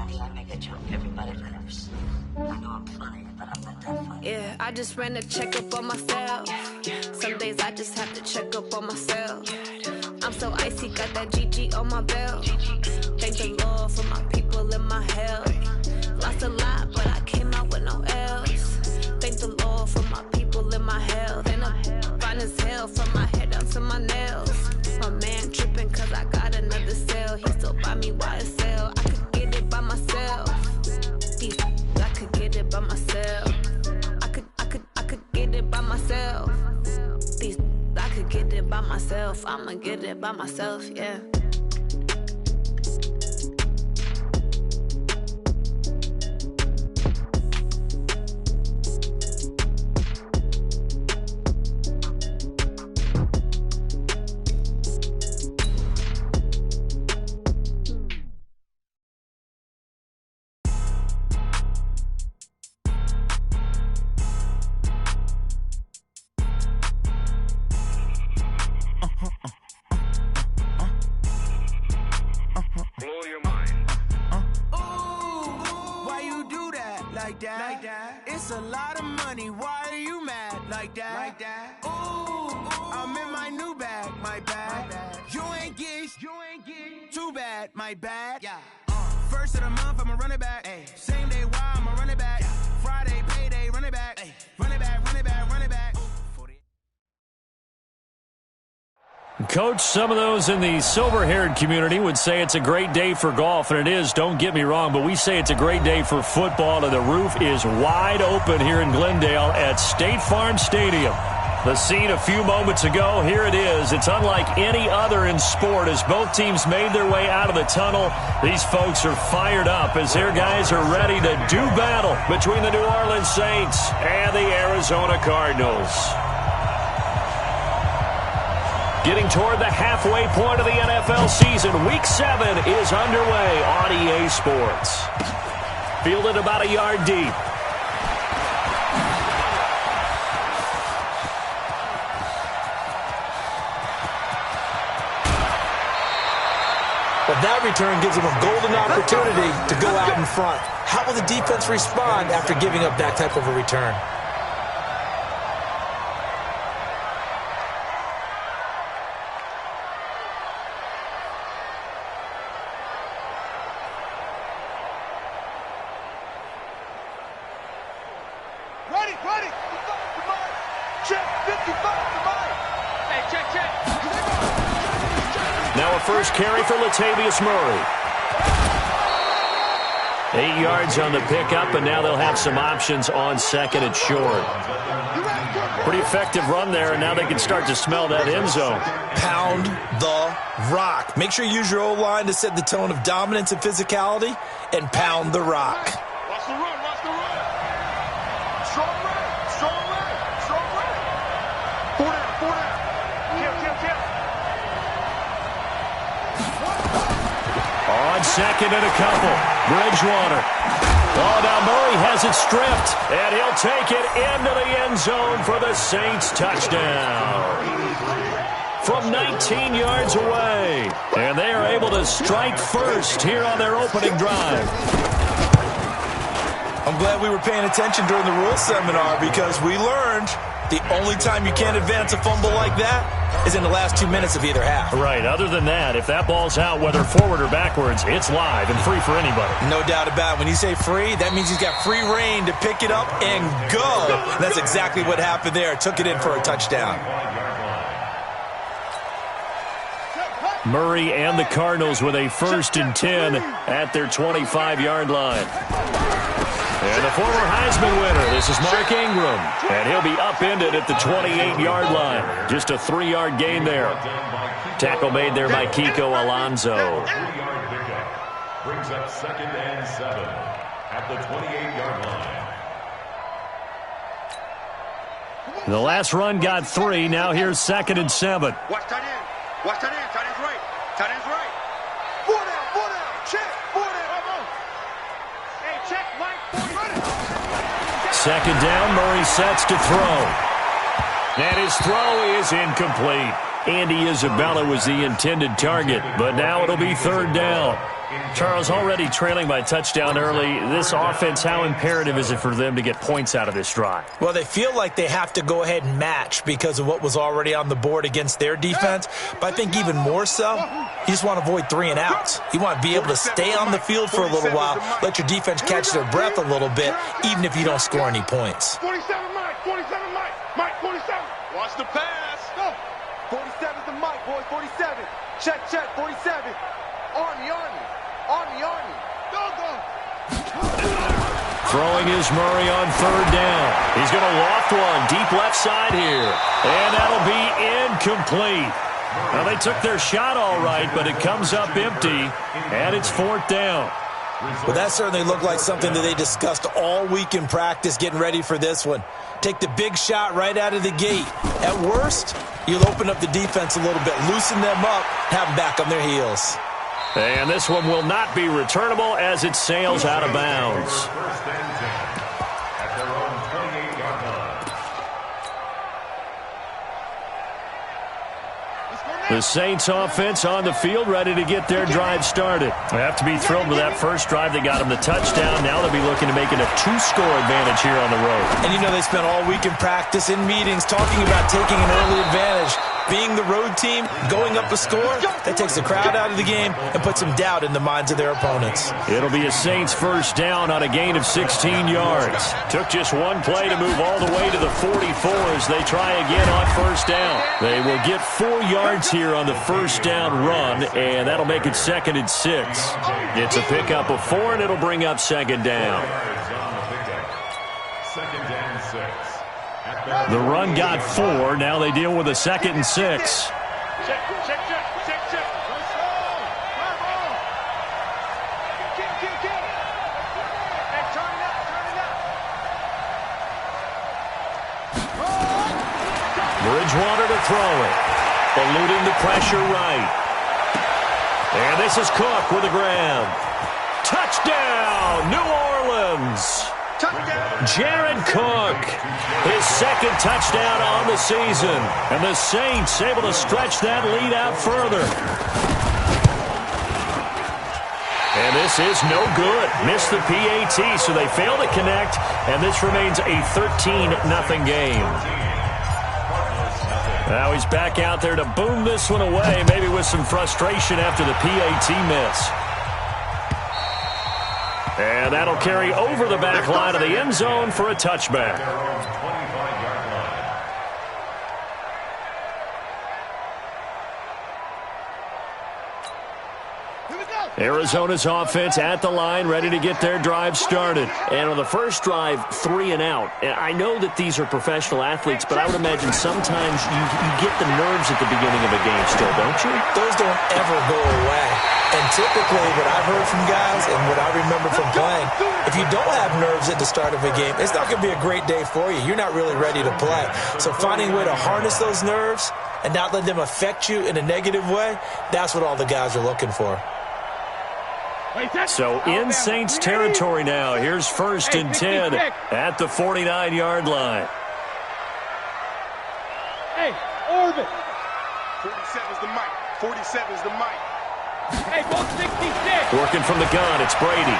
funny. I make a joke, everybody laughs. I know I'm funny, but I'm not that funny. Yeah, I just ran a checkup on myself. Some days I just have to check up on myself. I'm so icy, got that GG on my belt. Thank the Lord for my people and my health. Lost a lot, but I came out with no else. Thank the Lord for my people and my health. And I'm fine as hell from my head down to my nails. My man tripping cause I got another cell. He still buy me YSL. I could get it by myself. I could get it by myself. I could get it by myself. I could get it by myself. I'ma get it by myself, yeah. It's a lot of money, why are you mad like that? Ooh, I'm in my new bag, my bad. You ain't get too bad, my bad. First of the month, I'ma run it back. Same day, why I'ma run it back. Friday, payday, run it back. Run it back, run it back, run it back. Coach, some of those in the silver-haired community would say it's a great day for golf, and it is, don't get me wrong, but we say it's a great day for football, and the roof is wide open here in Glendale at State Farm Stadium. The scene a few moments ago, here it is. It's unlike any other in sport as both teams made their way out of the tunnel. These folks are fired up as their guys are ready to do battle between the New Orleans Saints and the Arizona Cardinals. Getting toward the halfway point of the NFL season, Week 7 is underway on EA Sports. Fielded about a yard deep. But that return gives them a golden opportunity to go out in front. How will the defense respond after giving up that type of a return? Ready. Check, 55 to mine. Hey, check. Now a first carry for Latavius Murray. 8 yards on the pickup, and now they'll have some options on second and short. Pretty effective run there, and now they can start to smell that end zone. Pound the rock. Make sure you use your O-line to set the tone of dominance and physicality, and pound the rock. Watch the run. Strong right. 4 down. Kill. On second and a couple, Bridgewater. Oh, now Murray has it stripped, and he'll take it into the end zone for the Saints touchdown. From 19 yards away, and they are able to strike first here on their opening drive. I'm glad we were paying attention during the rules seminar because we learned the only time you can't advance a fumble like that is in the last 2 minutes of either half. Right. Other than that, if that ball's out, whether forward or backwards, it's live and free for anybody. No doubt about it. When you say free, that means he's got free reign to pick it up and go. And that's exactly what happened there. Took it in for a touchdown. Murray and the Cardinals with a 1st and 10 at their 25-yard line. And the former Heisman winner, this is Mark Ingram, and he'll be upended at the 28-yard line. Just a 3-yard gain there. Tackle made there by Kiko Alonso. Brings up 2nd and 7 at the 28-yard line. The last run got 3. Now here's 2nd and 7. Watch tight end. Tight end's right. 4 down. Check. 4 down. Hey, check. Right. 2nd down, Murray sets to throw. And his throw is incomplete. Andy Isabella was the intended target, but now it'll be 3rd down. Charles, already trailing by touchdown early. This offense, how imperative is it for them to get points out of this drive? Well, they feel like they have to go ahead and match because of what was already on the board against their defense. But I think even more so, you just want to avoid 3 and outs. You want to be able to stay on the field for a little while, let your defense catch their breath a little bit, even if you don't score any points. 47 Mike, 47 Mike, Mike 47. Watch the pass. Go. 47's the Mike, boys, 47. Check, 47. Army. Go. Throwing is Murray on 3rd down. He's going to loft one deep left side here. And that'll be incomplete. Now, they took their shot all right, but it comes up empty, and it's 4th down. Well, that certainly looked like something that they discussed all week in practice getting ready for this one. Take the big shot right out of the gate. At worst, you'll open up the defense a little bit, loosen them up, have them back on their heels. And this one will not be returnable as it sails out of bounds. First and 10 at their own 28-yard line. The Saints offense on the field, ready to get their drive started. They have to be thrilled with that first drive. They got them the touchdown. Now they'll be looking to make it a 2-score advantage here on the road. And you know they spent all week in practice, in meetings, talking about taking an early advantage. Being the road team, going up a score, that takes the crowd out of the game and puts some doubt in the minds of their opponents. It'll be a Saints first down on a gain of 16 yards. Took just one play to move all the way to the 44 as they try again on first down. They will get 4 yards here on the first down run, and that'll make it 2nd and 6. It's a pickup of 4, and it'll bring up 2nd down. Second and 6. The run got 4. Now they deal with a 2nd and 6. Check. Bridgewater to throw it. Eluding the pressure right. And this is Cook with a grab. Touchdown, New Orleans. Jared Cook, his 2nd touchdown on the season. And the Saints able to stretch that lead out further. And this is no good. Missed the PAT, so they fail to connect. And this remains a 13-0 game. Now he's back out there to boom this one away, maybe with some frustration after the PAT miss. And that'll carry over the back line of the end zone for a touchback. Arizona's offense at the line, ready to get their drive started. And on the first drive, 3 and out. I know that these are professional athletes, but I would imagine sometimes you get the nerves at the beginning of a game still, don't you? Those don't ever go away. And typically what I've heard from guys and what I remember from playing, if you don't have nerves at the start of a game, it's not going to be a great day for you. You're not really ready to play. So finding a way to harness those nerves and not let them affect you in a negative way, that's what all the guys are looking for. So in Saints territory now. Here's 1st and 10 at the 49-yard line. Hey, orbit. 47's the mic. 47's the mic. Hey, ball 66. Working from the gun, it's Brady.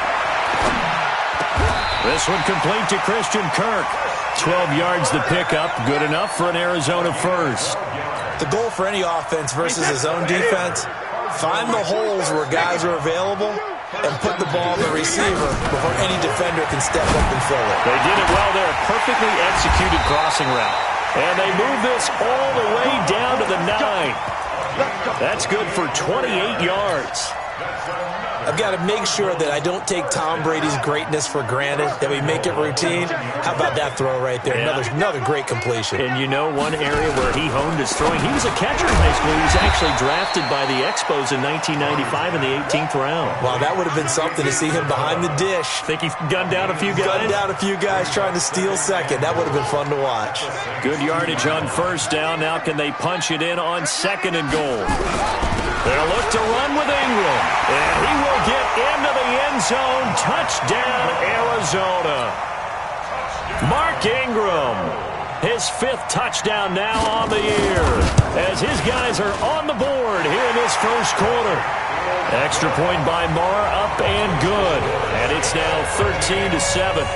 This one complete to Christian Kirk. 12 yards the pickup, good enough for an Arizona first. The goal for any offense versus his own defense, find the holes where guys are available and put the ball on the receiver before any defender can step up and fill it. They did it well there. Perfectly executed crossing route. And they move this all the way down to the 9. That's good for 28 yards. I've got to make sure that I don't take Tom Brady's greatness for granted, that we make it routine. How about that throw right there? Yeah. Another great completion. And you know one area where he honed his throwing, he was a catcher in high school. He was actually drafted by the Expos in 1995 in the 18th round. Wow, that would have been something to see him behind the dish. Think he gunned down a few guys? Gunned down a few guys trying to steal second. That would have been fun to watch. Good yardage on first down. Now can they punch it in on 2nd and goal? They'll look to run with Ingram. And he will get into the end zone. Touchdown, Arizona. Mark Ingram, his 5th touchdown now on the year, as his guys are on the board here in this first quarter. Extra point by Marr, up and good. And it's now 13-7.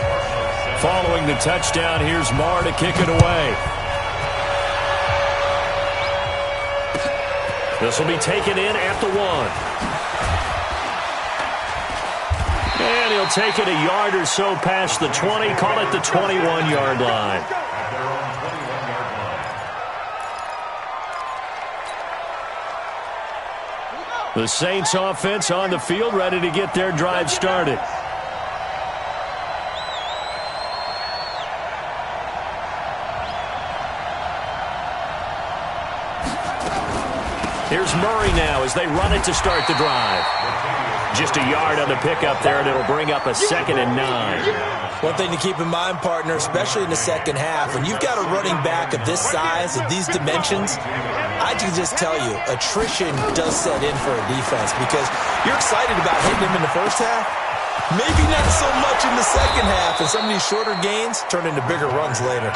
Following the touchdown, here's Marr to kick it away. This will be taken in at the 1. And he'll take it a yard or so past the 20, call it the 21-yard line. The Saints offense on the field, ready to get their drive started. Here's Murray now as they run it to start the drive. Just a yard on the pickup there, and it'll bring up a 2nd and 9. One thing to keep in mind, partner, especially in the second half, when you've got a running back of this size, of these dimensions, I can just tell you, attrition does set in for a defense because you're excited about hitting him in the first half. Maybe not so much in the second half, and some of these shorter gains turn into bigger runs later.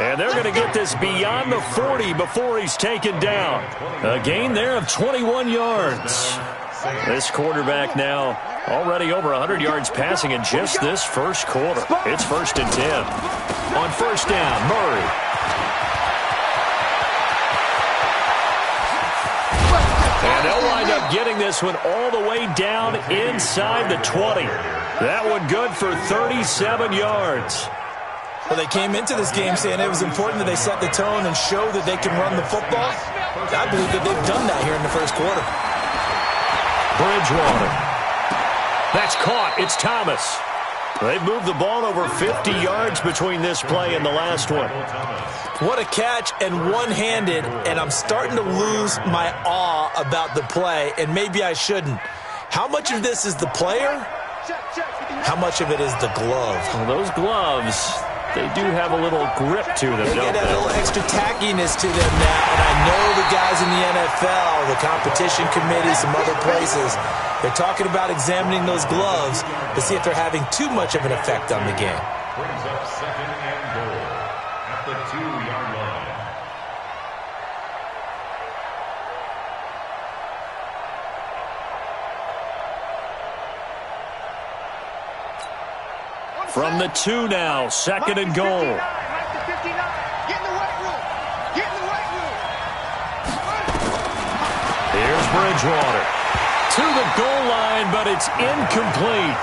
And they're going to get this beyond the 40 before he's taken down. A gain there of 21 yards. This quarterback now already over 100 yards passing in just this first quarter. It's 1st and 10. On first down, Murray. And they'll wind up getting this one all the way down inside the 20. That one good for 37 yards. Well, they came into this game saying it was important that they set the tone and show that they can run the football. I believe that they've done that here in the first quarter. Bridgewater. That's caught. It's Thomas. They've moved the ball over 50 yards between this play and the last one. What a catch, and one-handed, and I'm starting to lose my awe about the play, and maybe I shouldn't. How much of this is the player? How much of it is the glove? Well, those gloves, they do have a little grip to them, they don't get they? a little extra tackiness to them now, and I know the guys in the NFL, the competition committee, some other places, they're talking about examining those gloves to see if they're having too much of an effect on the game. Brings up 2nd and goal at the 2-yard line. From the 2 now, 2nd and goal. Get in the weight room. Get in the weight room. Here's Bridgewater. To the goal line, but it's incomplete.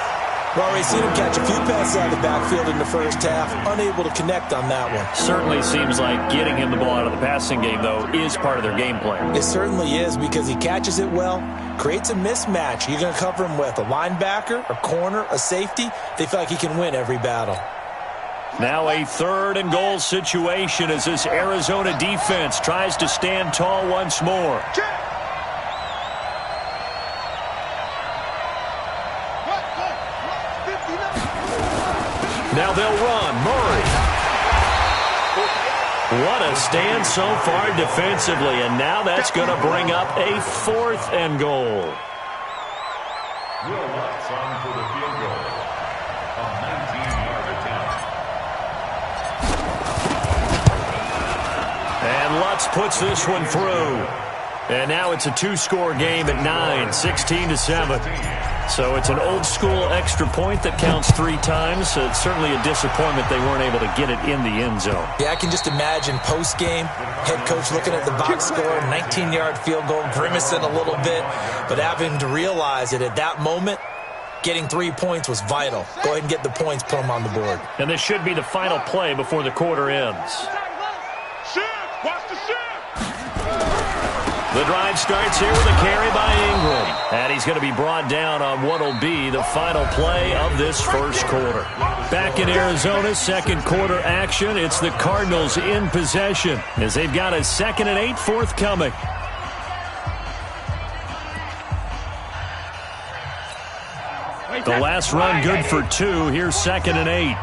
Well, we've seen him catch a few passes out of the backfield in the first half, unable to connect on that one. Certainly seems like getting him the ball out of the passing game, though, is part of their game plan. It certainly is because he catches it well, creates a mismatch. You're going to cover him with a linebacker, a corner, a safety. They feel like he can win every battle. Now a 3rd and goal situation as this Arizona defense tries to stand tall once more. Now they'll run. Murray. What a stand so far defensively, and now that's going to bring up a 4th and goal. Will Lutz on for the field goal. A 19-yard attempt. And Lutz puts this one through. And now it's a 2-score game at 9, 16-7. So it's an old-school extra point that counts 3 times. So it's certainly a disappointment they weren't able to get it in the end zone. Yeah, I can just imagine post-game, head coach looking at the box score, 19-yard field goal, grimacing a little bit, but having to realize that at that moment, getting 3 points was vital. Go ahead and get the points, put them on the board. And this should be the final play before the quarter ends. Watch the shift. The drive starts here with a carry by Ingram. And he's going to be brought down on what will be the final play of this first quarter. Back in Arizona, second quarter action. It's the Cardinals in possession as they've got a 2nd and 8 forthcoming. The last run good for 2. Here's 2nd and 8.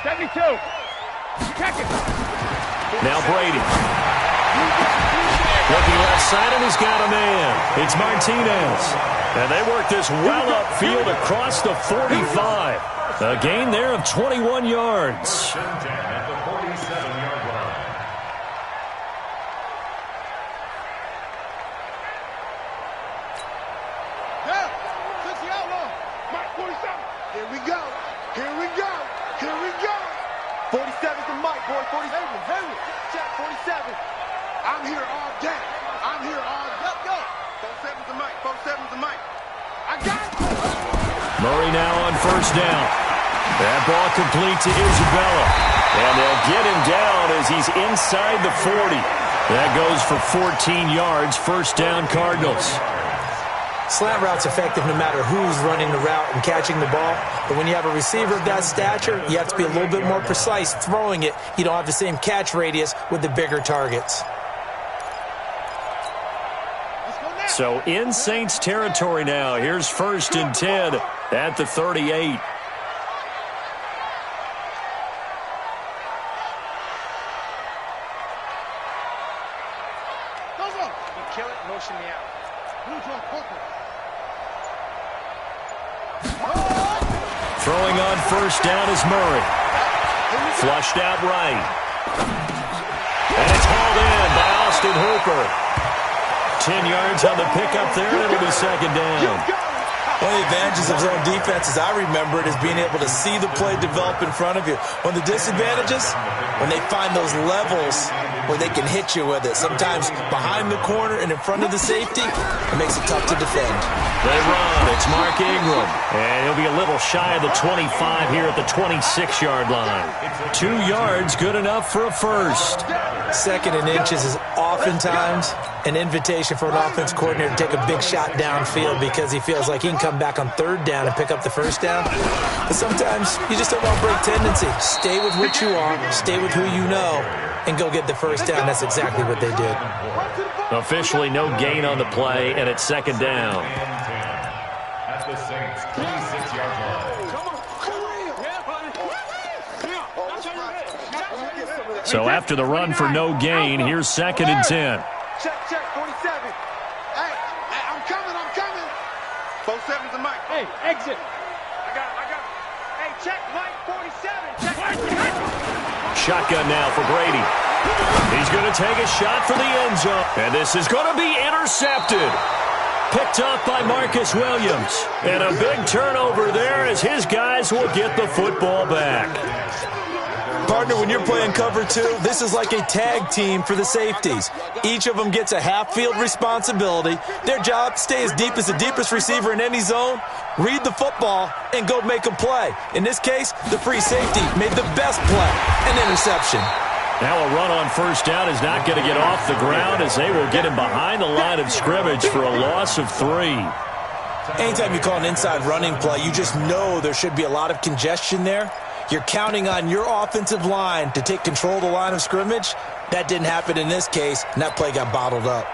72. Check it. Now Brady. Looking left side, and he's got a man. It's Martinez. And they work this well upfield across the 45. A gain there of 21 yards. At the 47-yard line. Here we go. Here we go. Here we go. 47's the mic, boy. 47. Check 47. I'm here all day. I'm here all day. Go. 47's the mic. 47's the mic. I got it. Murray now on first down. That ball complete to Isabella. And they'll get him down as he's inside the 40. That goes for 14 yards. First down, Cardinals. Slant route's effective no matter who's running the route and catching the ball. But when you have a receiver of that stature, you have to be a little bit more precise throwing it. You don't have the same catch radius with the bigger targets. So in Saints territory now. Here's first and 10 at the 38. Kill it, motion me out. Throwing on first down is Murray. Flushed out right. And it's hauled in by Austin Hooper. 10 yards on the pickup there, and it'll be second down. One of the advantages of zone defense, as I remember it, is being able to see the play develop in front of you. One of the disadvantages, when they find those levels where they can hit you with it. Sometimes behind the corner and in front of the safety, it makes it tough to defend. They run. It's Mark Ingram. And he'll be a little shy of the 25 here at the 26-yard line. 2 yards, good enough for a first. Second and inches is oftentimes an invitation for an offense coordinator to take a big shot downfield because he feels like he can come back on third down and pick up the first down. But sometimes you just don't want to break tendency. Stay with what you are, stay with who you know, and go get the first down. That's exactly what they did. Officially no gain on the play, and it's second down. At the Saints' 26-yard line. So after the run for no gain, here's second and 10. Check, 47. Hey, I'm coming. 47's the mic. Hey, exit. I got it. Hey, check, Mike, 47. Check. Shotgun now for Brady. He's going to take a shot for the end zone. And this is going to be intercepted. Picked up by Marcus Williams. And a big turnover there as his guys will get the football back. Partner, when you're playing cover two, this is like a tag team for the safeties. Each of them gets a half-field responsibility. Their job, stay as deep as the deepest receiver in any zone, read the football, and go make a play. In this case, the free safety made the best play, an interception. Now a run on first down is not going to get off the ground as they will get him behind the line of scrimmage for a loss of 3. Anytime you call an inside running play, you just know there should be a lot of congestion there. You're counting on your offensive line to take control of the line of scrimmage. That didn't happen in this case, and that play got bottled up.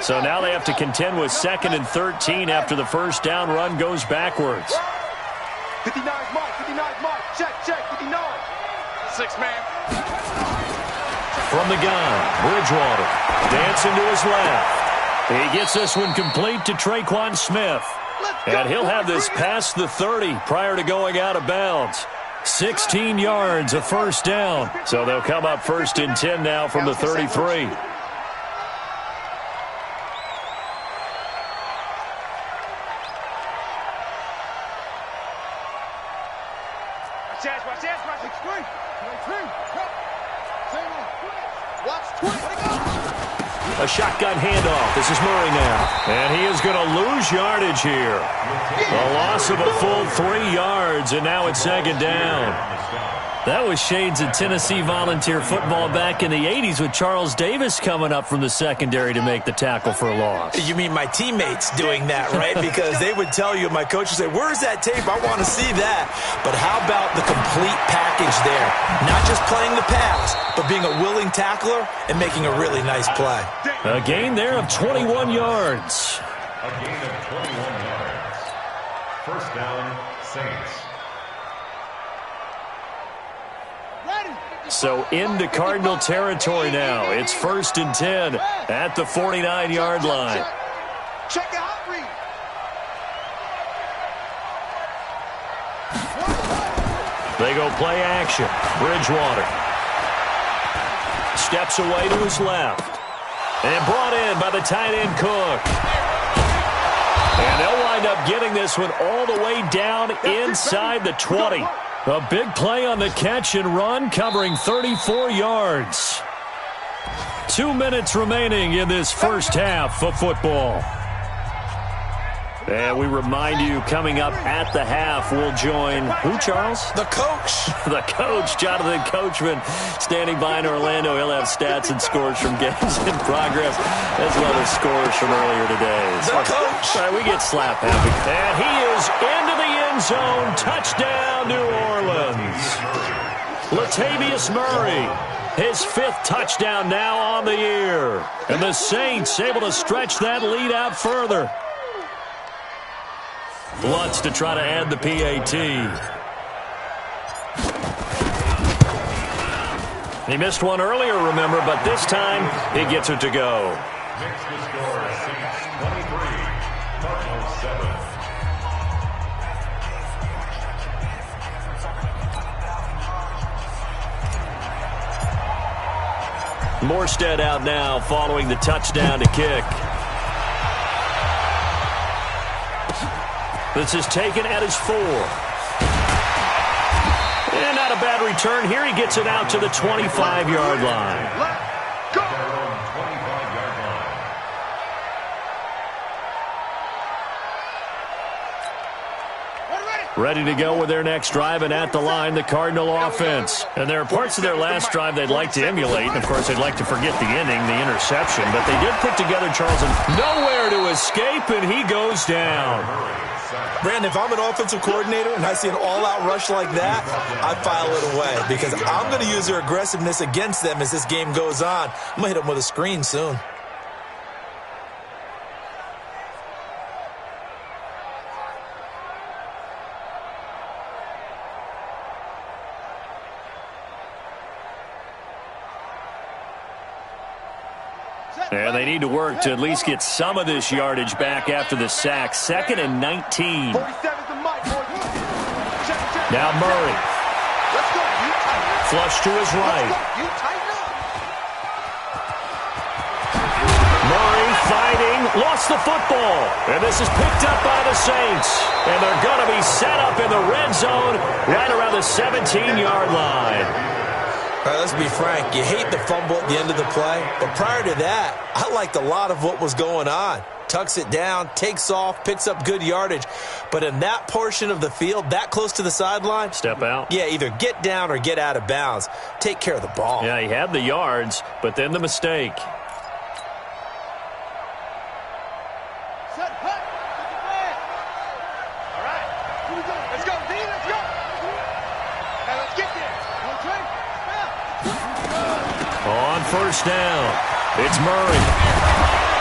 So now they have to contend with second and 13 after the first down run goes backwards. 59's Mike. Check, 59. 6 man. From the gun, Bridgewater dancing to his left. He gets this one complete to Traquan Smith. And he'll have this past the 30 prior to going out of bounds. 16 yards, a first down. So they'll come up first and 10 now from the 33. A shotgun handoff. This is Murray now. And he is going to lose yardage here. A loss of a full 3 yards, and now it's second down. That was shades of Tennessee volunteer football back in the 80s with Charles Davis coming up from the secondary to make the tackle for a loss. You mean my teammates doing that, right? Because they would tell you, my coach would say, where's that tape? I want to see that. But how about the complete package there? Not just playing the pass, but being a willing tackler and making a really nice play. A gain there of 21 yards. A gain of 21 yards. First down, Saints. So into Cardinal territory now. It's first and 10 at the 49-yard line. Check out read. They go play action. Bridgewater steps away to his left. And brought in by the tight end Cook. And they'll wind up getting this one all the way down inside the 20. A big play on the catch and run, covering 34 yards. 2 minutes remaining in this first half of football. And we remind you, coming up at the half, we'll join who, Charles? The coach. The coach, Jonathan Coachman, standing by in Orlando. He'll have stats and scores from games in progress, as well as scores from earlier today. The coach. All right, we get slap happy. And he is into the end zone. Touchdown, New Orleans. Latavius Murray, his 5th touchdown now on the year. And the Saints able to stretch that lead out further. Lutz to try to add the PAT. He missed one earlier, remember, but this time he gets it to go. Makes the score Saints 23, Cardinals 7. Morstead out now following the touchdown to kick. This is taken at his 4. And not a bad return here. He gets it out to the 25-yard line. Their own 25-yard line. Ready to go with their next drive, and at the line, the Cardinal offense. And there are parts of their last drive they'd like to emulate. And, of course, they'd like to forget the ending, the interception. But they did put together Charles and nowhere to escape, and he goes down. Brandon, if I'm an offensive coordinator and I see an all-out rush like that, I file it away because I'm going to use their aggressiveness against them as this game goes on. I'm going to hit them with a screen soon. And they need to work to at least get some of this yardage back after the sack. 2nd and 19. Now Murray. Flush to his right. Murray fighting. Lost the football. And this is picked up by the Saints. And they're going to be set up in the red zone right around the 17-yard line. All right, let's be frank. You hate the fumble at the end of the play. But prior to that, I liked a lot of what was going on. Tucks it down, takes off, picks up good yardage. But in that portion of the field, that close to the sideline, step out. Yeah, either get down or get out of bounds. Take care of the ball. Yeah, he had the yards, but then the mistake. On first down, it's Murray.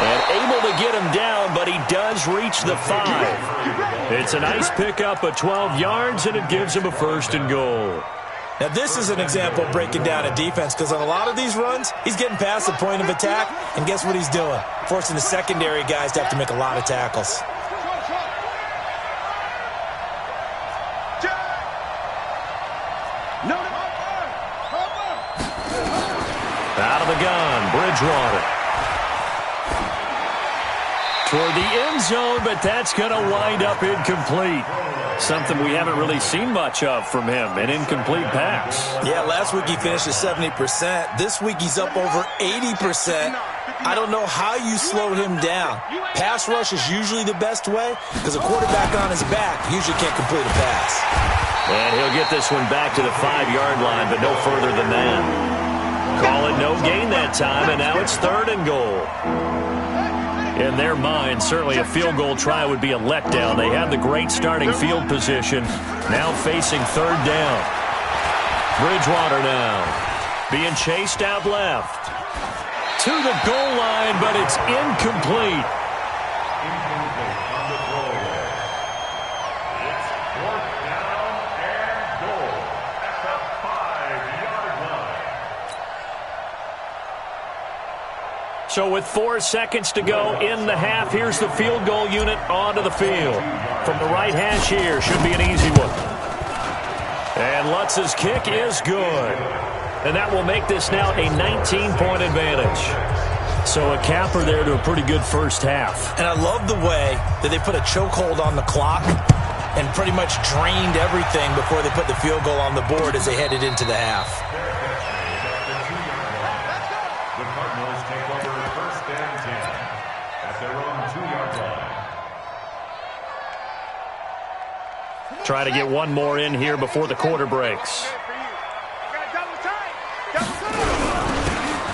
And able to get him down, but he does reach the 5. It's a nice pickup of 12 yards, and it gives him a 1st and goal. Now, this is an example of breaking down a defense because on a lot of these runs, he's getting past the point of attack, and guess what he's doing? Forcing the secondary guys to have to make a lot of tackles. Out of the gun, Bridgewater. Toward the end zone, but that's going to wind up incomplete. Something we haven't really seen much of from him, an incomplete pass. Yeah, last week he finished at 70%. This week he's up over 80%. I don't know how you slowed him down. Pass rush is usually the best way because a quarterback on his back usually can't complete a pass. And he'll get this one back to the 5-yard line, but no further than that. Call it no gain that time, and now it's 3rd and goal. In their mind, certainly a field goal try would be a letdown. They had the great starting field position, now facing 3rd down. Bridgewater now being chased out left. To the goal line, but it's incomplete. Incomplete on the throwaway. It's 4th down and goal at the 5-yard line. So with 4 seconds to go in the half, here's the field goal unit onto the field. From the right hash here, should be an easy one. And Lutz's kick is good. And that will make this now a 19-point advantage. So a capper there to a pretty good first half. And I love the way that they put a chokehold on the clock and pretty much drained everything before they put the field goal on the board as they headed into the half. The Cardinals take over 1st and 10 at their own 2-yard line. Try to get one more in here before the quarter breaks.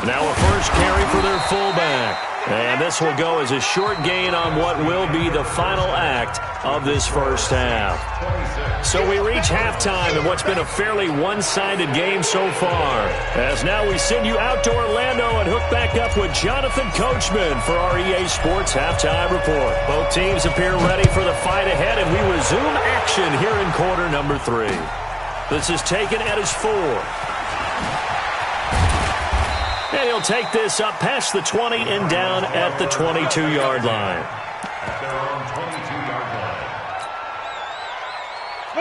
Now a first carry for their fullback. And this will go as a short gain on what will be the final act of this first half. So we reach halftime in what's been a fairly one-sided game so far. As now we send you out to Orlando and hook back up with Jonathan Coachman for our EA Sports Halftime Report. Both teams appear ready for the fight ahead, and we resume action here in quarter number 3. This is taken at his 4. And he'll take this up past the 20 and down at the 22-yard line. At their own 22-yard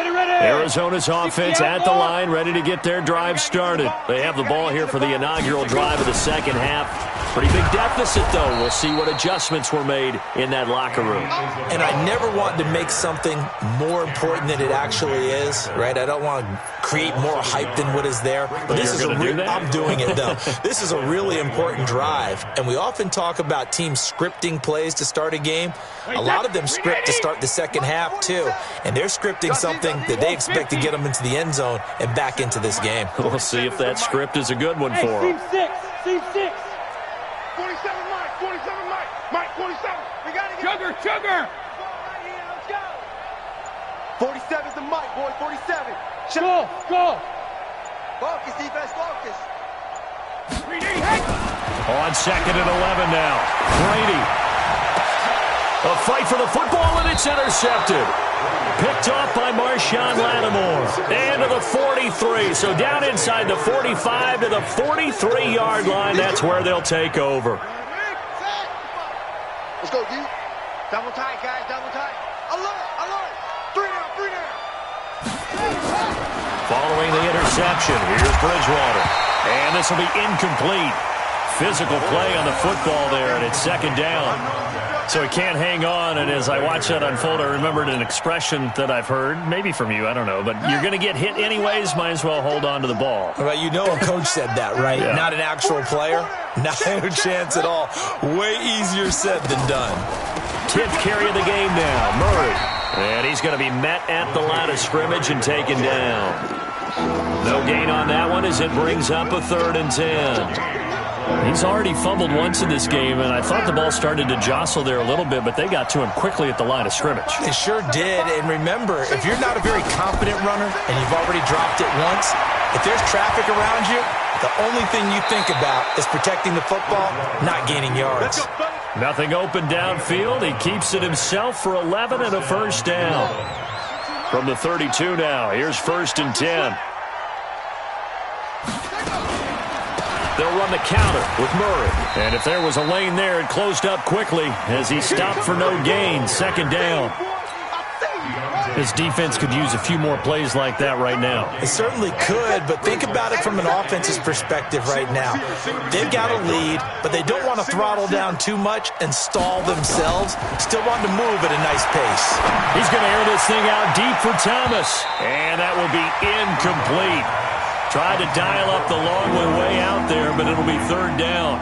line. Ready. Arizona's offense at the line, ready to get their drive started. They have the ball here for the inaugural drive of the second half. Pretty big deficit, though. We'll see what adjustments were made in that locker room. And I never want to make something more important than it actually is, right? I don't want to create more hype than what is there. But this is I'm doing it, though. This is a really important drive. And we often talk about teams scripting plays to start a game. A lot of them script to start the second half, too. And they're scripting something that they expect to get them into the end zone and back into this game. We'll see if that script is a good one for them. Team 6. 47 Mike, 47. We got to get Sugar. Right here, let's go. 47's the Mike, boy, 47. Go. Focus, defense, focus. 3D, hey. On 2nd and 11 now. Brady. A fight for the football, and it's intercepted. Picked off by Marshawn Lattimore. And to the 43. So down inside the 45 to the 43-yard line. That's where they'll take over. Let's go, D. Double tight, guys, double tight. Alert. 3 down. Following the interception, here's Bridgewater. And this will be incomplete. Physical play on the football there, and it's 2nd down. So he can't hang on, and as I watch that unfold, I remembered an expression that I've heard, maybe from you, I don't know, but you're going to get hit anyways, might as well hold on to the ball. Well, you know a coach said that, right? Yeah. Not an actual player. Not a chance at all. Way easier said than done. 10th carry of the game now, Murray. And he's going to be met at the line of scrimmage and taken down. No gain on that one as it brings up a 3rd and 10. He's already fumbled once in this game, and I thought the ball started to jostle there a little bit, but they got to him quickly at the line of scrimmage. They sure did, and remember, if you're not a very confident runner and you've already dropped it once, if there's traffic around you, the only thing you think about is protecting the football, not gaining yards. Nothing open downfield. He keeps it himself for 11 and a first down. From the 32 now, here's 1st and 10. They'll run the counter with Murray. And if there was a lane there, it closed up quickly as he stopped for no gain. 2nd down. His defense could use a few more plays like that right now. It certainly could, but think about it from an offense's perspective right now. They've got a lead, but they don't want to throttle down too much and stall themselves. Still want to move at a nice pace. He's going to air this thing out deep for Thomas. And that will be incomplete. Tried to dial up the long one way out there, but it'll be 3rd down.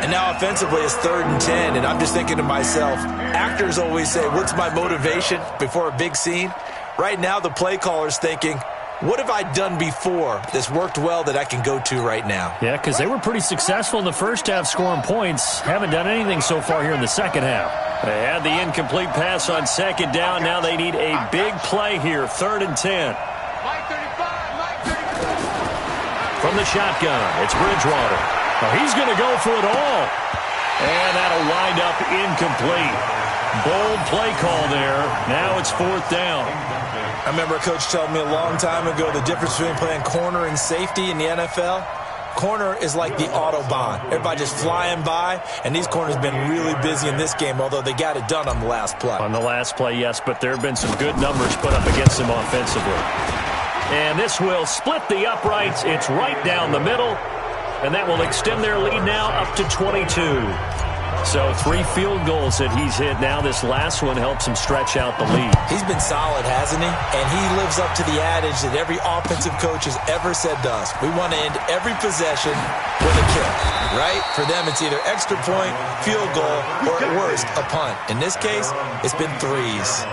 And now offensively it's 3rd and 10, and I'm just thinking to myself, actors always say, what's my motivation before a big scene? Right now the play caller's thinking, what have I done before that's worked well that I can go to right now? Yeah, because they were pretty successful in the first half scoring points. Haven't done anything so far here in the second half. They had the incomplete pass on 2nd down. Now they need a big play here, 3rd and 10. From the shotgun, it's Bridgewater. Well, he's going to go for it all. And that'll wind up incomplete. Bold play call there. Now it's 4th down. I remember a coach telling me a long time ago the difference between playing corner and safety in the NFL. Corner is like the Autobahn. Everybody just flying by, and these corners have been really busy in this game, although they got it done on the last play. On the last play, yes, but there have been some good numbers put up against them offensively. And this will split the uprights. It's right down the middle. and that will extend their lead now up to 22. So 3 field goals that he's hit now. This last one helps him stretch out the lead. He's been solid, hasn't he? And he lives up to the adage that every offensive coach has ever said to us. We want to end every possession with a kick, right? For them, it's either extra point, field goal, or at worst, a punt. In this case, it's been 3s.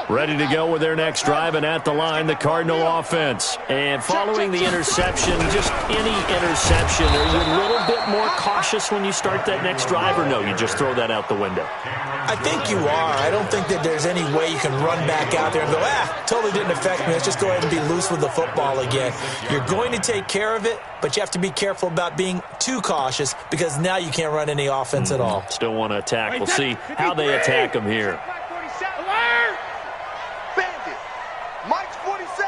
Ready to go with their next drive, and at the line, the Cardinal offense. And following the interception, just any interception, are you a little bit more cautious when you start that next drive, or no, you just throw that out the window? I think you are. I don't think that there's any way you can run back out there and go, totally didn't affect me. Let's just go ahead and be loose with the football again. You're going to take care of it, but you have to be careful about being too cautious because now you can't run any offense at all. Still want to attack. We'll see how they attack them here. Mike's 47.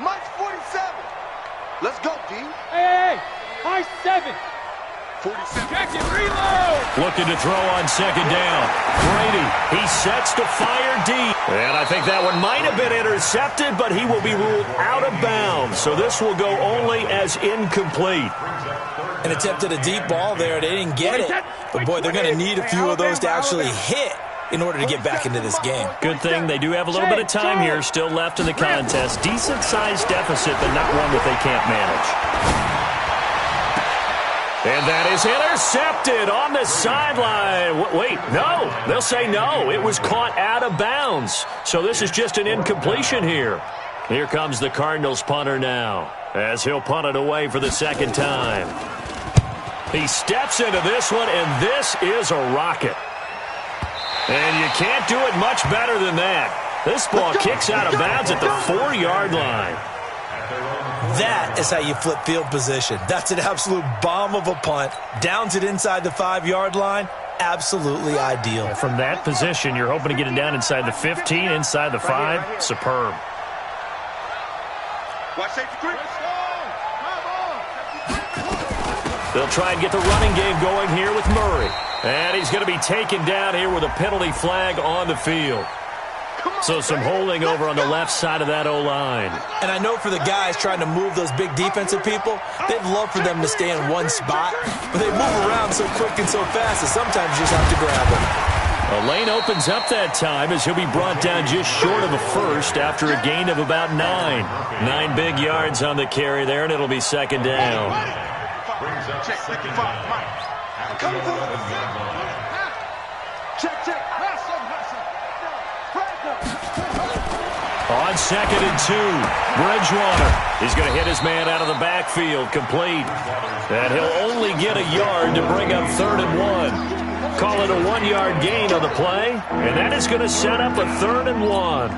Mike's 47. Let's go, D. Hey, high 7. 47. Check it, reload. Looking to throw on second down. Brady, he sets to fire deep. And I think that one might have been intercepted, but he will be ruled out of bounds. So this will go only as incomplete. An attempt at a deep ball there. They didn't get it. But, boy, they're going to need a few of those to actually hit in order to get back into this game. Good thing they do have a little bit of time here still left in the contest. Decent-sized deficit, but not one that they can't manage. And that is intercepted on the sideline. Wait, no. They'll say no. It was caught out of bounds. So this is just an incompletion here. Here comes the Cardinals punter now, as he'll punt it away for the second time. He steps into this one, and this is a rocket. And you can't do it much better than that. This ball kicks out of bounds at the 4-yard line. That is how you flip field position. That's an absolute bomb of a punt. Downs it inside the 5-yard line. Absolutely ideal. From that position, you're hoping to get it down inside the 15, inside the 5. Superb. Watch safety quick. They'll try and get the running game going here with Murray. And he's going to be taken down here with a penalty flag on the field. So some holding over on the left side of that O-line. And I know for the guys trying to move those big defensive people, they'd love for them to stay in one spot. But they move around so quick and so fast that sometimes you just have to grab them. A lane opens up that time as he'll be brought down just short of a first after a gain of about 9. 9 big yards on the carry there, and it'll be second down. Check, 55, Mike. Come forward. Check. On 2nd and 2, Bridgewater. He's going to hit his man out of the backfield, complete. And he'll only get a yard to bring up 3rd and 1. Call it a 1-yard gain on the play, and that is going to set up a 3rd and 1.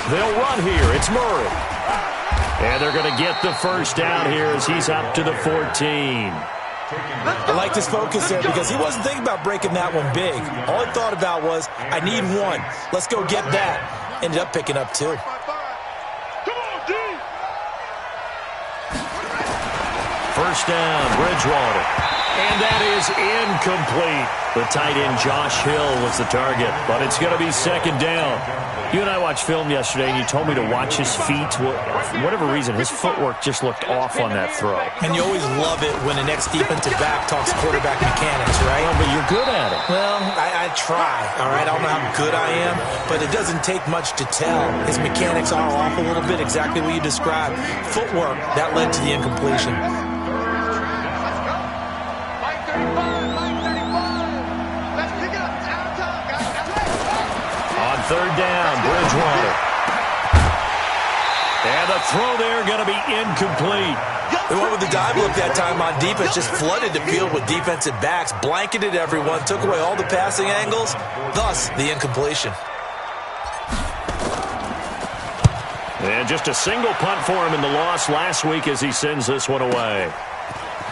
They'll run here. It's Murray. And they're going to get the first down here as he's up to the 14. I like this focus there because he wasn't thinking about breaking that one big. All he thought about was, I need 1. Let's go get that. Ended up picking up 2. First down, Bridgewater. And that is incomplete. The tight end, Josh Hill, was the target. But it's going to be second down. You and I watched film yesterday, and you told me to watch his feet. For whatever reason, his footwork just looked off on that throw. And you always love it when the next defensive back talks quarterback mechanics, right? Well, but you're good at it. Well, I try, all right? I don't know how good I am, but it doesn't take much to tell. His mechanics are off a little bit, exactly what you described. Footwork, that led to the incompletion. Third down, Bridgewater. And the throw there going to be incomplete. They went with the dive look that time on defense, just flooded the field with defensive backs, blanketed everyone, took away all the passing angles, thus the incompletion. And just a single punt for him in the loss last week as he sends this one away.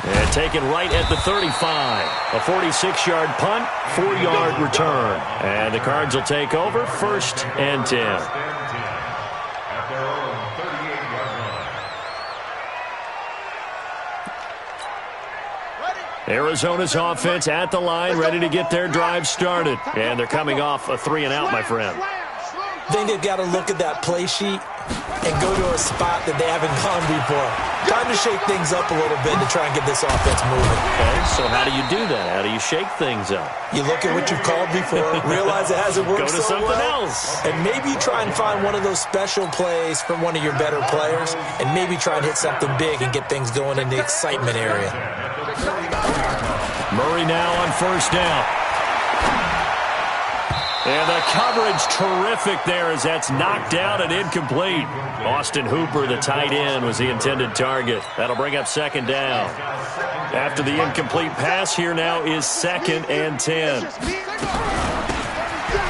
And taken right at the 35. A 46-yard punt, 4-yard return. And the Cards will take over, 1st and 10. Arizona's offense at the line, ready to get their drive started. And they're coming off a 3-and-out, my friend. I think they've got to look at that play sheet and go to a spot that they haven't gone before. Time to shake things up a little bit to try and get this offense moving. Okay, so how do you do that? How do you shake things up? You look at what you've called before, realize it hasn't worked Go to so something well, else. and maybe try and find one of those special plays from one of your better players, and maybe try and hit something big and get things going in the excitement area. Murray now on first down. And the coverage terrific there as that's knocked down and incomplete. Austin Hooper, the tight end, was the intended target. That'll bring up second down. After the incomplete pass, here now is 2nd and 10.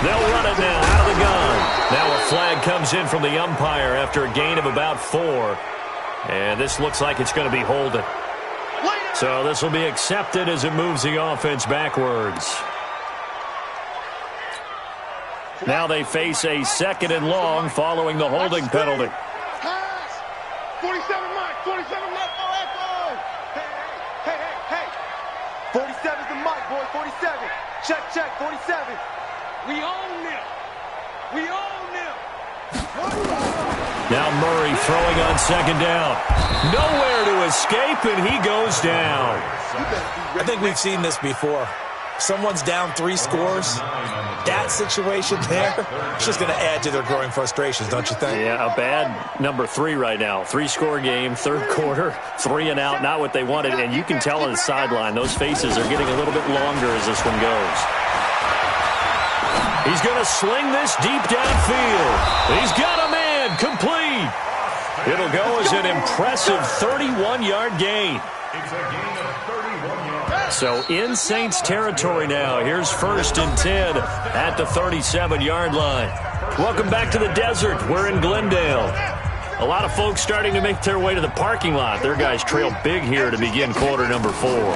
They'll run it now out of the gun. Now a flag comes in from the umpire after a gain of about 4. And this looks like it's going to be holding. So this will be accepted as it moves the offense backwards. Now they face a 2nd and long following the holding penalty. 47 Mike, 47 Mike, hey. 47's the Mike, boy, 47. Check, 47. We own them. Now Murray throwing on 2nd down. Nowhere to escape, and he goes down. I think we've seen this before. Someone's down 3 scores. That situation there, it's just going to add to their growing frustrations, don't you think? Yeah, a bad number 3 right now. 3-score game, 3rd quarter, 3-and-out, not what they wanted. And you can tell on the sideline, those faces are getting a little bit longer as this one goes. He's going to sling this deep downfield. He's got a man, complete. It'll go as an impressive 31-yard gain. It's a gain of 31 yards. So in Saints territory now. Here's 1st and 10 at the 37-yard line. Welcome back to the desert. We're in Glendale. A lot of folks starting to make their way to the parking lot. Their guys trail big here to begin quarter number 4. Here's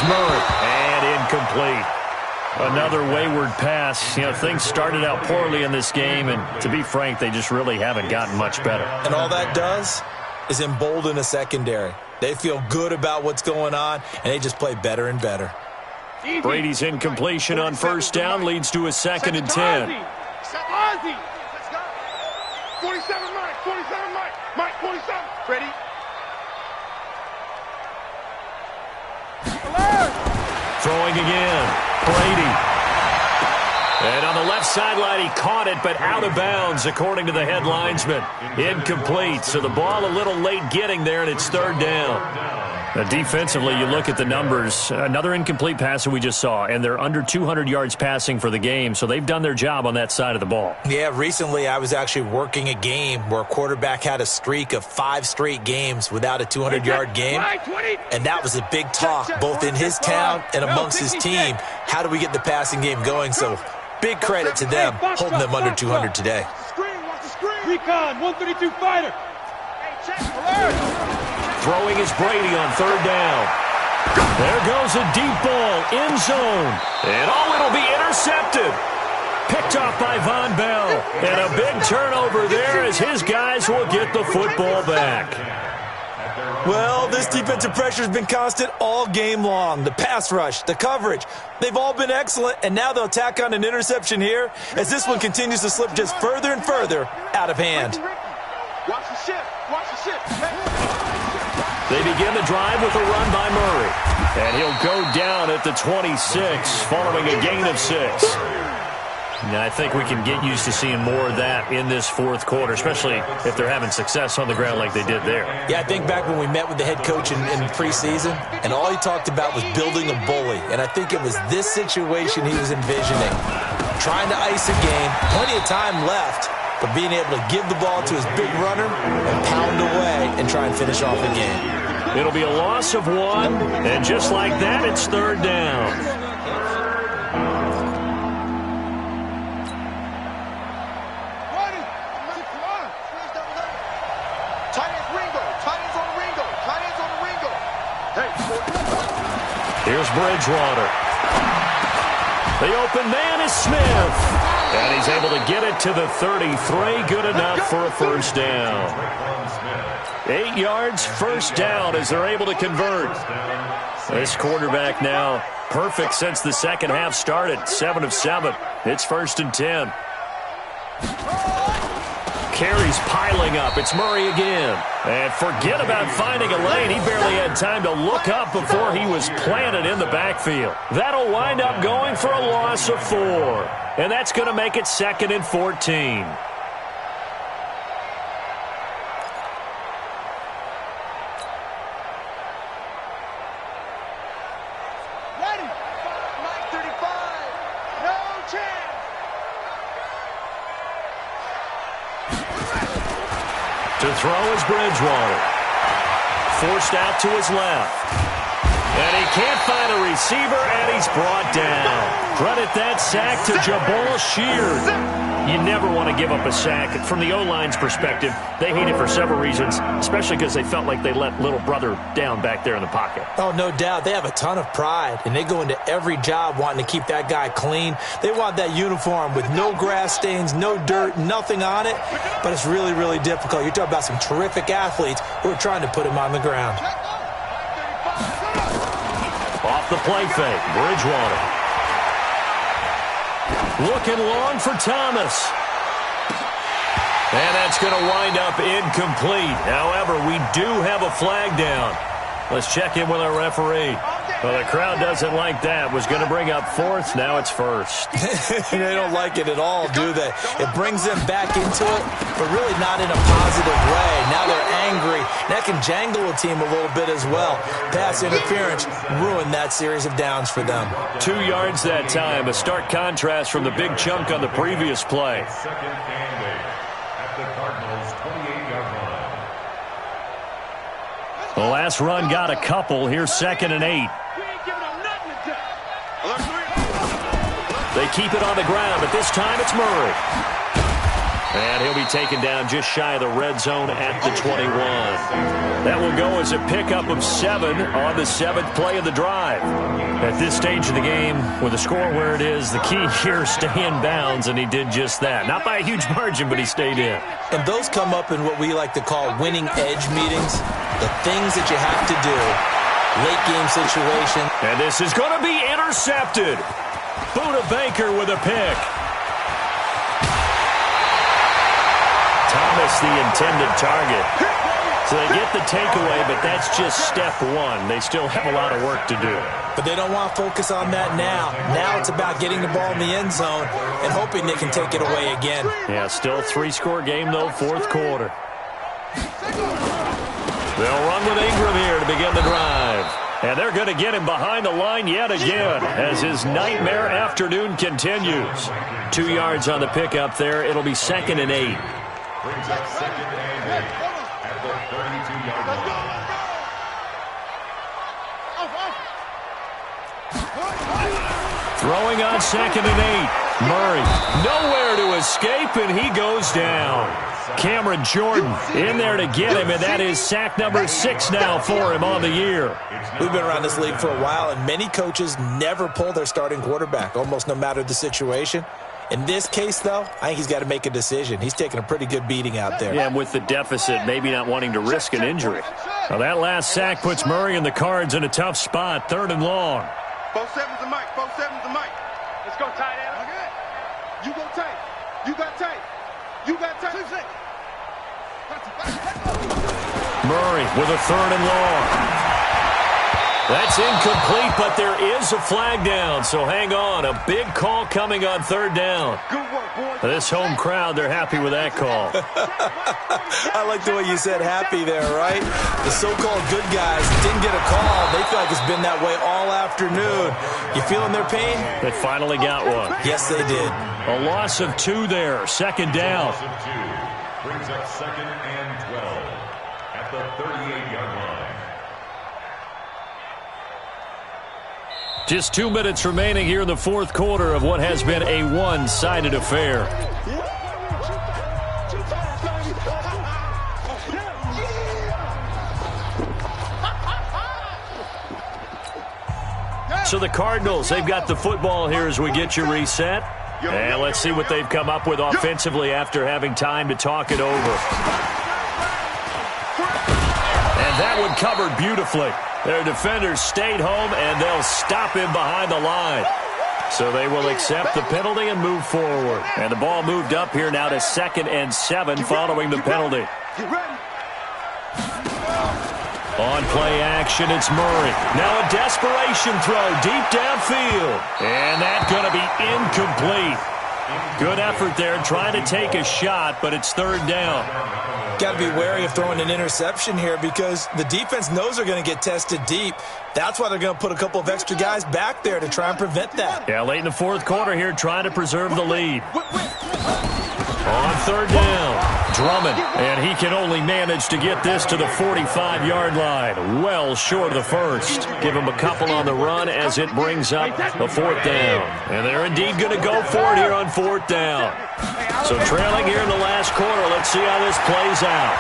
Murray, and incomplete. Another wayward pass. You know, things started out poorly in this game, and to be frank, they just really haven't gotten much better. And all that does is embolden a secondary. They feel good about what's going on, and they just play better and better. Brady's incompletion on 1st down leads to a 2nd and 10. Ozzy. 47 Mike, 47 Mike. Mike, 47. Ready? Throwing again. Brady. And on the left sideline, he caught it, but out of bounds, according to the head linesman. Incomplete. So the ball a little late getting there, and it's 3rd down. Defensively, you look at the numbers. Another incomplete pass that we just saw, and they're under 200 yards passing for the game, so they've done their job on that side of the ball. Yeah, recently I was actually working a game where a quarterback had a streak of 5 straight games without a 200-yard game, and that was a big talk both in his town and amongst his team. How do we get the passing game going? So big credit to them holding them under 200 today. Recon, 132 fighter. Throwing is Brady on 3rd down. There goes a deep ball, end zone. And it'll be intercepted. Picked off by Von Bell. And a big turnover there as his guys will get the football back. Well, this defensive pressure has been constant all game long. The pass rush, the coverage, they've all been excellent, and now they'll tack on an interception here as this one continues to slip just further and further out of hand. Watch the shift. They begin the drive with a run by Murray. And he'll go down at the 26 following a gain of 6. Now, I think we can get used to seeing more of that in this 4th quarter, especially if they're having success on the ground like they did there. Yeah, I think back when we met with the head coach in preseason, and all he talked about was building a bully. And I think it was this situation he was envisioning. Trying to ice a game, plenty of time left, but being able to give the ball to his big runner and pound away and try and finish off a game. It'll be a loss of 1, and just like that, it's 3rd down. Here's Bridgewater. The open man is Smith. And he's able to get it to the 33. Good enough for a first down. 8 yards, first down as they're able to convert. This quarterback now perfect since the second half started. 7 of 7. It's 1st and 10. Carries piling up. It's Murray again. And forget about finding a lane. He barely had time to look up before he was planted in the backfield. That'll wind up going for a loss of 4. And that's going to make it 2nd and 14. To throw is Bridgewater. Forced out to his left. And he can't find a receiver, and he's brought down. Credit that sack to Jabal Sheard. You never want to give up a sack. From the O-line's perspective, they hate it for several reasons, especially because they felt like they let little brother down back there in the pocket. Oh, no doubt. They have a ton of pride, and they go into every job wanting to keep that guy clean. They want that uniform with no grass stains, no dirt, nothing on it, but it's really, really difficult. You're talking about some terrific athletes who are trying to put him on the ground. Off the play fake, Bridgewater. Looking long for Thomas. And that's going to wind up incomplete. However, we do have a flag down. Let's check in with our referee. Well, the crowd doesn't like that. Was going to bring up 4th. Now it's 1st. They don't like it at all, do they? It brings them back into it, but really not in a positive way. Now they're angry. That can jangle a team a little bit as well. Pass interference ruined that series of downs for them. 2 yards that time. A stark contrast from the big chunk on the previous play. Second and 8 at the Cardinals' 28-yard line. The last run got a couple. Here's 2nd and 8. They keep it on the ground, but this time it's Murray. And he'll be taken down just shy of the red zone at the 21. That will go as a pickup of 7 on the 7th play of the drive. At this stage of the game, with the score where it is, the key here is stay in bounds, and he did just that. Not by a huge margin, but he stayed in. And those come up in what we like to call winning edge meetings, the things that you have to do, late game situation. And this is going to be intercepted. Buda Baker with a pick. Thomas the intended target. So they get the takeaway, but that's just step 1. They still have a lot of work to do. But they don't want to focus on that now. Now it's about getting the ball in the end zone and hoping they can take it away again. Yeah, still a 3-score game, though, 4th quarter. They'll run with Ingram here to begin the drive. And they're going to get him behind the line yet again as his nightmare afternoon continues. 2 yards on the pickup there. It'll be 2nd and 8. Brings up 2nd and 8 at the 32-yard line. Throwing on 2nd and 8. Murray nowhere to escape, and he goes down. Cameron Jordan in there to get him, and that is sack number 6 now for him on the year. We've been around this league for a while, and many coaches never pull their starting quarterback, almost no matter the situation. In this case, though, I think he's got to make a decision. He's taking a pretty good beating out there. Yeah, and with the deficit, maybe not wanting to risk an injury. Now, that last sack puts Murray and the Cards in a tough spot, 3rd and long. 4-7's the mic. 4-7's the mic. Let's go, tight end. Okay. You go tight. You got tight. You got tight. Murray with a 3rd and long. That's incomplete, but there is a flag down, so hang on. A big call coming on 3rd down. Good work, boy. This home crowd, they're happy with that call. I like the way you said happy there, right? The so-called good guys didn't get a call. They feel like it's been that way all afternoon. You feeling their pain? They finally got one. Yes, they did. A loss of 2 there, 2nd down. Loss of 2 brings up 2nd and 12 at the 38-yard line. Just 2 minutes remaining here in the 4th quarter of what has been a one-sided affair. So the Cardinals, they've got the football here as we get you reset. And let's see what they've come up with offensively after having time to talk it over. And that one covered beautifully. Their defenders stayed home, and they'll stop him behind the line. So they will accept the penalty and move forward. And the ball moved up here now to 2nd and 7 following the penalty. On play action, it's Murray. Now a desperation throw deep downfield. And that's going to be incomplete. Good effort there trying to take a shot, but it's 3rd down. Got to be wary of throwing an interception here because the defense knows they're going to get tested deep. That's why they're going to put a couple of extra guys back there to try and prevent that. Yeah, late in the 4th quarter here trying to preserve the lead. On 3rd down, Drummond, and he can only manage to get this to the 45-yard line. Well short of the first. Give him a couple on the run as it brings up the 4th down. And they're indeed going to go for it here on 4th down. So trailing here in the last quarter, let's see how this plays out.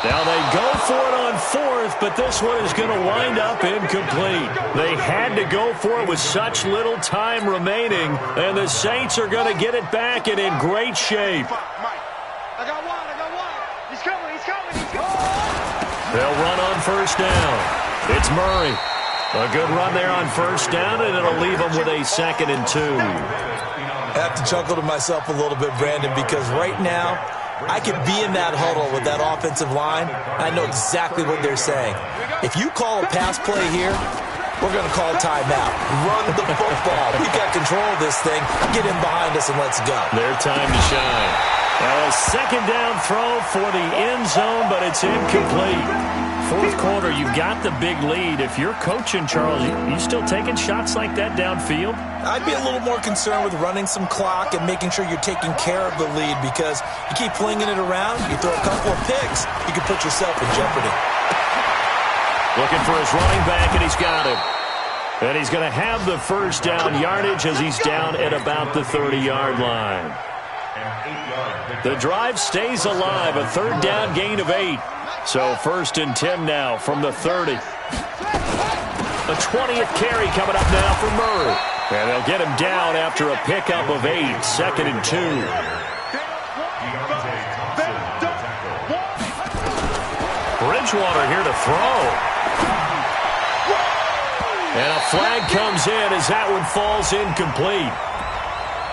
Now they go for it on 4th, but this one is going to wind up incomplete. They had to go for it with such little time remaining, and the Saints are going to get it back and in great shape. I got one. He's coming. They'll run on 1st down. It's Murray. A good run there on 1st down, and it'll leave them with a 2nd and 2. I have to chuckle to myself a little bit, Brandon, because right now I could be in that huddle with that offensive line. I know exactly what they're saying. If you call a pass play here, we're going to call timeout. Run the football. We've got control of this thing. Get in behind us and let's go. Their time to shine. Now a 2nd down throw for the end zone, but it's incomplete. 4th quarter, you've got the big lead. If you're coaching, Charles, you still taking shots like that downfield? I'd be a little more concerned with running some clock and making sure you're taking care of the lead because you keep flinging it around, you throw a couple of picks, you can put yourself in jeopardy. Looking for his running back, and he's got him. And he's going to have the 1st down yardage as he's down at about the 30-yard line. The drive stays alive, a 3rd down gain of 8. So 1st and 10 now from the 30. A 20th carry coming up now for Murray. And they'll get him down after a pickup of 8, 2nd and 2. Bridgewater here to throw. And a flag comes in as that one falls incomplete.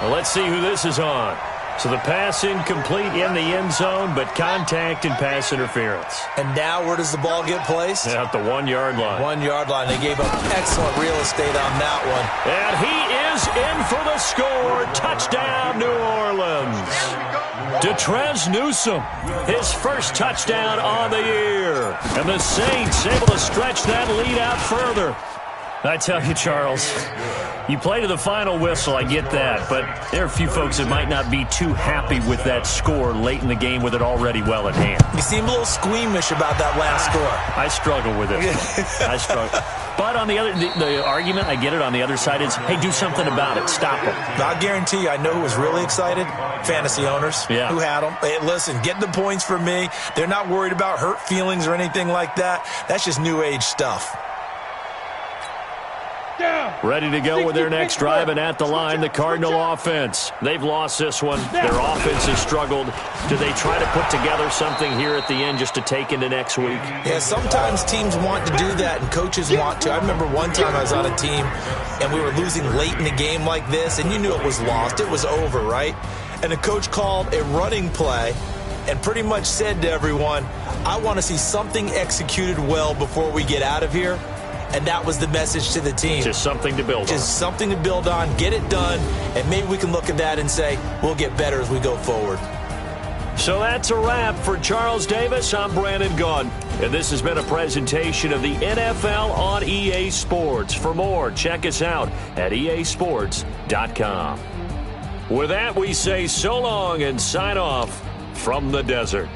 Well, let's see who this is on. So the pass incomplete in the end zone, but contact and pass interference. And now where does the ball get placed? At the 1-yard line. 1-yard line. They gave up excellent real estate on that one. And he is in for the score. Touchdown, New Orleans. Detrez Newsome, his 1st touchdown on the year. And the Saints able to stretch that lead out further. I tell you, Charles, you play to the final whistle, I get that, but there are a few folks that might not be too happy with that score late in the game with it already well at hand. You seem a little squeamish about that last score. I struggle with it. I struggle. But on the other, the argument, I get it, on the other side is, hey, do something about it. Stop them. I guarantee you, I know who was really excited. Fantasy owners who had them. Hey, listen, get the points for me. They're not worried about hurt feelings or anything like that. That's just new age stuff. Ready to go with their next drive, and at the line, the Cardinal offense. They've lost this one. Their offense has struggled. Do they try to put together something here at the end just to take into next week? Yeah, sometimes teams want to do that, and coaches want to. I remember one time I was on a team, and we were losing late in the game like this, and you knew it was lost. It was over, right? And the coach called a running play and pretty much said to everyone, I want to see something executed well before we get out of here. And that was the message to the team. Just something to build on. Just something to build on, get it done, and maybe we can look at that and say, we'll get better as we go forward. So that's a wrap for Charles Davis. I'm Brandon Gaudin, and this has been a presentation of the NFL on EA Sports. For more, check us out at easports.com. With that, we say so long and sign off from the desert.